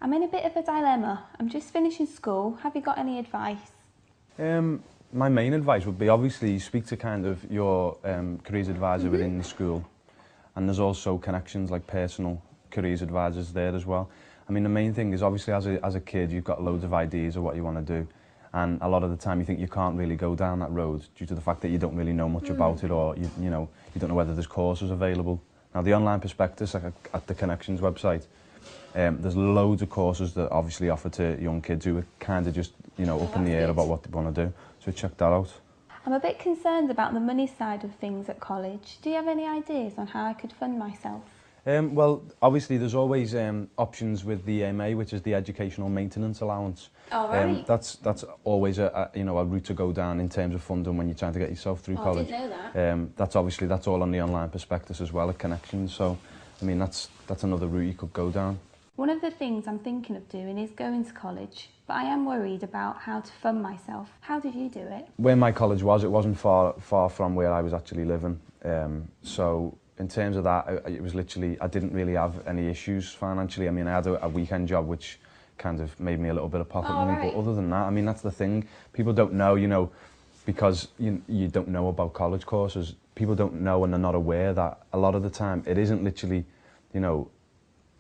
I'm in a bit of a dilemma. I'm just finishing school. Have you got any advice? My main advice would be obviously speak to kind of your careers advisor within the school, and there's also connections like personal careers advisors there as well. I mean, the main thing is obviously as a kid you've got loads of ideas of what you want to do, and a lot of the time you think you can't really go down that road due to the fact that you don't really know much about it, or you don't know whether there's courses available. Now the online prospectus at the Connections website, there's loads of courses that obviously offer to young kids who are kind of just up in the air about what they want to do. So check that out. I'm a bit concerned about the money side of things at college. Do you have any ideas on how I could fund myself? Well, obviously there's always options with the EMA, which is the Educational Maintenance Allowance. Oh, right. That's always a route to go down in terms of funding when you're trying to get yourself through college. I didn't know that. That's all on the online prospectus as well at Connections. So, I mean, that's another route you could go down. One of the things I'm thinking of doing is going to college, but I am worried about how to fund myself. How did you do it? Where my college was, it wasn't far from where I was actually living. So in terms of that, it was literally, I didn't really have any issues financially. I mean, I had a weekend job which kind of made me a little bit of pocket money, right. but other than that, I mean, that's the thing. People don't know, because you don't know about college courses. People don't know and they're not aware that a lot of the time it isn't literally,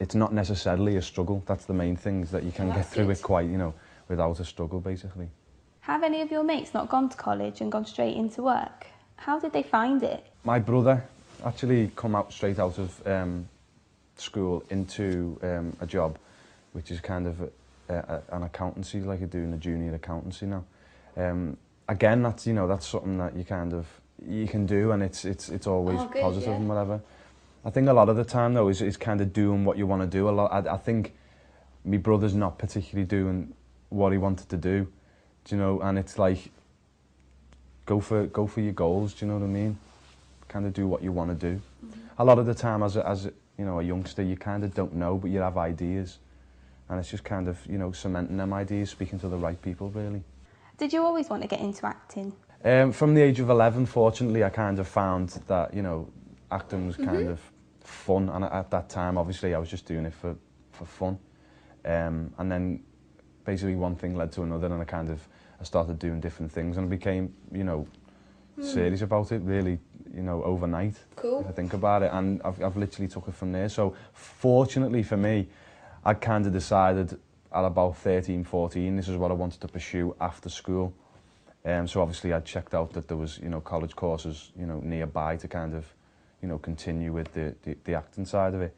it's not necessarily a struggle. That's the main thing, is that you can get through it quite, without a struggle, basically. Have any of your mates not gone to college and gone straight into work? How did they find it? My brother actually come out straight out of school into a job, which is kind of an accountancy, like you're doing a junior accountancy now. Again, that's something that you can do, and it's always positive and whatever. I think a lot of the time though is kind of doing what you want to do. I think my brother's not particularly doing what he wanted to do, and it's like go for your goals. Do you know what I mean? Kind of do what you want to do. A lot of the time, as a youngster, you kind of don't know, but you have ideas, and it's just kind of cementing them ideas, speaking to the right people, really. Did you always want to get into acting? From the age of 11, fortunately, I kind of found that acting was kind of fun, and at that time, obviously, I was just doing it for fun, and then basically one thing led to another, and I started doing different things, and I became serious about it, really, overnight. Cool. If I think about it, and I've literally took it from there. So fortunately for me, I kind of decided at about 13, 14, this is what I wanted to pursue after school. So obviously I checked out that there was college courses nearby to kind of continue with the acting side of it,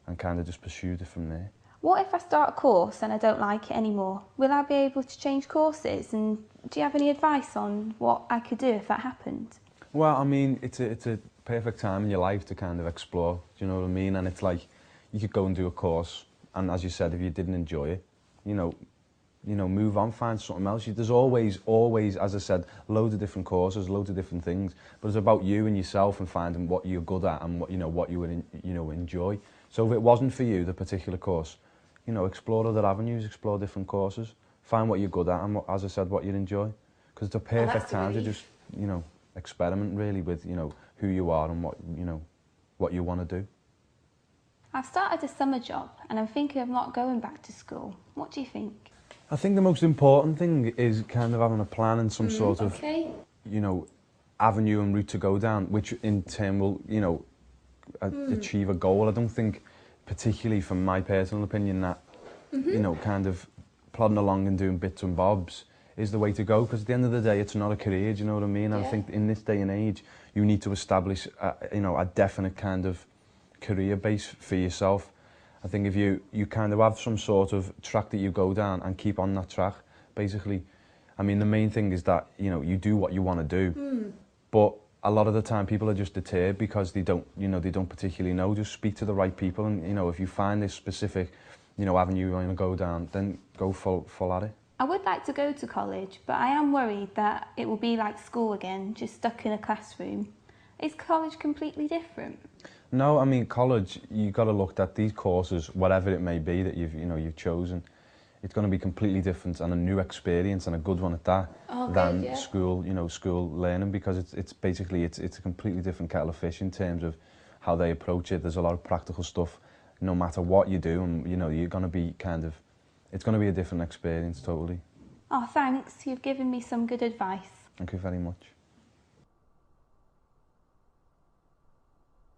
and kind of just pursued it from there. What if I start a course and I don't like it anymore? Will I be able to change courses? And do you have any advice on what I could do if that happened? Well, I mean, it's a perfect time in your life to kind of explore, do you know what I mean? And it's like, you could go and do a course, and as you said, if you didn't enjoy it, move on, find something else. There's always, as I said, loads of different courses, loads of different things, but it's about you and yourself and finding what you're good at and what you would enjoy. So if it wasn't for you, the particular course, explore other avenues, explore different courses, find what you're good at and, as I said, what you enjoy. Because it's a perfect time to just, experiment really with, who you are and what you want to do. I've started a summer job and I'm thinking of not going back to school. What do you think? I think the most important thing is kind of having a plan and some sort of, avenue and route to go down, which in turn will, achieve a goal. I don't think, particularly from my personal opinion, that, kind of plodding along and doing bits and bobs is the way to go, because at the end of the day, it's not a career, do you know what I mean? Yeah. I think in this day and age, you need to establish, a definite kind of career base for yourself. I think if you kind of have some sort of track that you go down and keep on that track, basically, I mean, the main thing is that, you do what you want to do, but a lot of the time people are just deterred because they don't particularly know. Just speak to the right people, and, if you find this specific, avenue you want to go down, then go full at it. I would like to go to college, but I am worried that it will be like school again, just stuck in a classroom. Is college completely different? No, I mean, college, you've got to look at these courses, whatever it may be that you've chosen. It's going to be completely different and a new experience, and a good one at that, than school, school learning, because it's basically a completely different kettle of fish in terms of how they approach it. There's a lot of practical stuff, no matter what you do, and you're going to be kind of it's going to be a different experience, totally. Oh, thanks. You've given me some good advice. Thank you very much.